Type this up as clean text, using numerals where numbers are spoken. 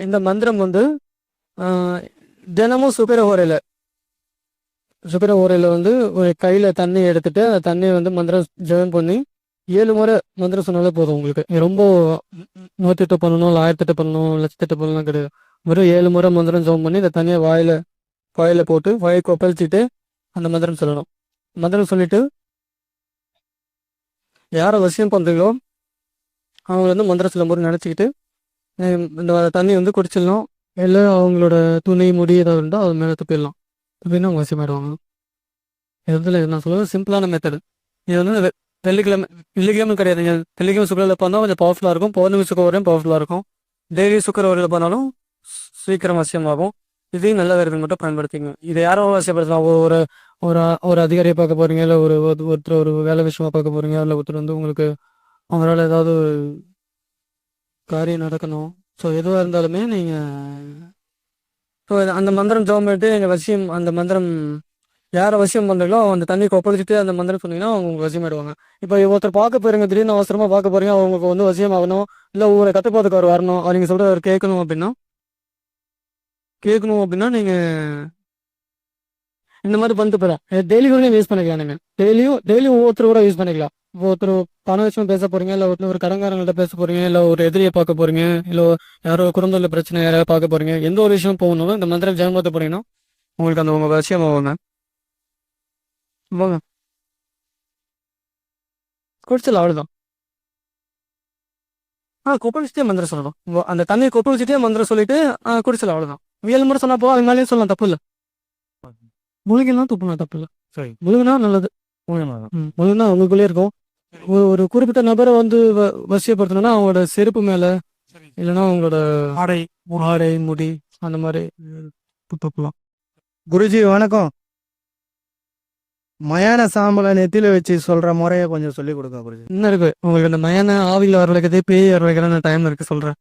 இந்த மந்திரம் வந்து தினமும் சுப்பிர ஓரையில் வந்து ஒரு கையில் தண்ணி எடுத்துட்டு அந்த தண்ணியை வந்து மந்திரம் ஜெபம் பண்ணி 7 முறை மந்திரம் சொன்னாலே போதும் உங்களுக்கு. ரொம்ப 108 பண்ணணும், இல்லை 1008 பண்ணணும், 1,08 பண்ணலாம் கிடையாது. வெறும் 7 முறை மந்திரம் ஜெபம் பண்ணி இந்த தண்ணியை வாயில போட்டு வாயை கொப்பளிச்சுட்டு அந்த மந்திரம் சொல்லணும். மந்திரம் சொல்லிட்டு யாரை வசியம் பண்ணுறீங்களோ அவங்க வந்து மந்திரம் சொல்லும்போது நினச்சிக்கிட்டு இந்த தண்ணி வந்து குடிச்சிடணும். இல்லை அவங்களோட துணி முடி ஏதாவது இருந்தால் அது மேலே துப்பிடலாம். துப்பினா அவங்க வசியமாயிடுவாங்க. இதில் நான் சொல்லுவது சிம்பிளான மெத்தடு. இது வந்து வெள்ளிக்கிழமை கிடையாது. நீங்கள் வெள்ளிக்கிழமை சுக்கரில் பண்ணால் கொஞ்சம் பவர்ஃபுல்லாக இருக்கும். பௌர்ணமி சுக்கரையும் பவர்ஃபுல்லாக இருக்கும். டெய்லி சுக்கரவரையில் பண்ணாலும் சீக்கிரம் வசியமாகும். இதையும் நல்ல வேறு மட்டும் பயன்படுத்திங்க. இதை யாரும் வசியப்படுத்தலாம். ஒரு ஒரு ஒரு அதிகாரியை பார்க்க போகிறீங்க, இல்லை ஒருத்தர் ஒரு வேலை விஷயமா பார்க்க போகிறீங்க, இல்லை ஒருத்தர் வந்து உங்களுக்கு அவங்களால ஏதாவது காரியம் நடக்கணும். ஸோ எதுவாக இருந்தாலுமே நீங்கள் ஸோ அந்த மந்திரம் ஜெபம் பண்ணிட்டு எங்கள் வசியம் அந்த மந்திரம் யாரை வசியம் பண்ணுறீங்களோ அந்த தண்ணி கொப்பளிச்சுட்டு அந்த மந்திரம் சொன்னீங்கன்னா அவங்க உங்களுக்கு வசியமாயிடுவாங்க. இப்போ ஒருத்தர் பார்க்க போகிறீங்க, திடீர்னு அவசரமாக பார்க்க போகிறீங்க, அவங்களுக்கு வந்து வசியம் ஆகணும், இல்லை ஊரை கட்டுப்பாட்டுக்கு அவர் வரணும், அவர் நீங்கள் சொல்கிற அவர் கேட்கணும் அப்படின்னா நீங்கள் இந்த மாதிரி பண்ணிட்டு போகிறேன். டெய்லி கூட யூஸ் பண்ணிக்கலாம். நீங்கள் டெய்லியும் ஒவ்வொருத்தர் கூட யூஸ் பண்ணிக்கலாம். இப்போ ஒருத்தர் பண விஷயம் பேச போகிறீங்க, இல்லை ஒரு கடன்காரங்கள்ட்ட பேச போகிறீங்க, இல்லை ஒரு எதிரியை பார்க்க போகிறீங்க, இல்லை யாரோ குடும்பத்தில் பிரச்சனை யாராவது பார்க்க போகிறீங்க, எந்த ஒரு விஷயம் போகணும் இந்த மந்திரம் ஜெயமத்த போகிறீங்கன்னா உங்களுக்கு அந்த உங்கள் விஷயம் ஆகுங்க. போங்க குடிச்சல அவ்வளோதான். கொப்பளிச்சுட்டே மந்திரம் சொல்லணும். அந்த தண்ணியை கொப்பளிச்சுட்டே மந்திரம் சொல்லிட்டு குடிச்சல அவ்வளோதான். 7 முறை சொன்னா போதும். அது மேலேயும் சொல்லலாம், தப்பு இல்லை. முழுகினா துப்புனா தப்பு இல்லை. சரி, முழுகினா நல்லது. முழுகினா உங்களுக்குள்ளே இருக்கும். ஒரு குறிப்பிட்ட நபரை வந்து வசியப்படுத்தணும்னா அவங்களோட செருப்பு மேல, இல்லைன்னா அவங்களோட ஆடை முடி அந்த மாதிரி துப்பலாம். குருஜி வணக்கம். மயான சாம்பலை நெத்தியில வச்சு சொல்ற முறையை கொஞ்சம் சொல்லி கொடுங்க குருஜி. இன்னும் இருக்கு உங்களுக்கு. அந்த மயான ஆவியில் வர வைக்கிறது, பேய் வர வைக்கிற டைம் இருக்கு சொல்றேன்.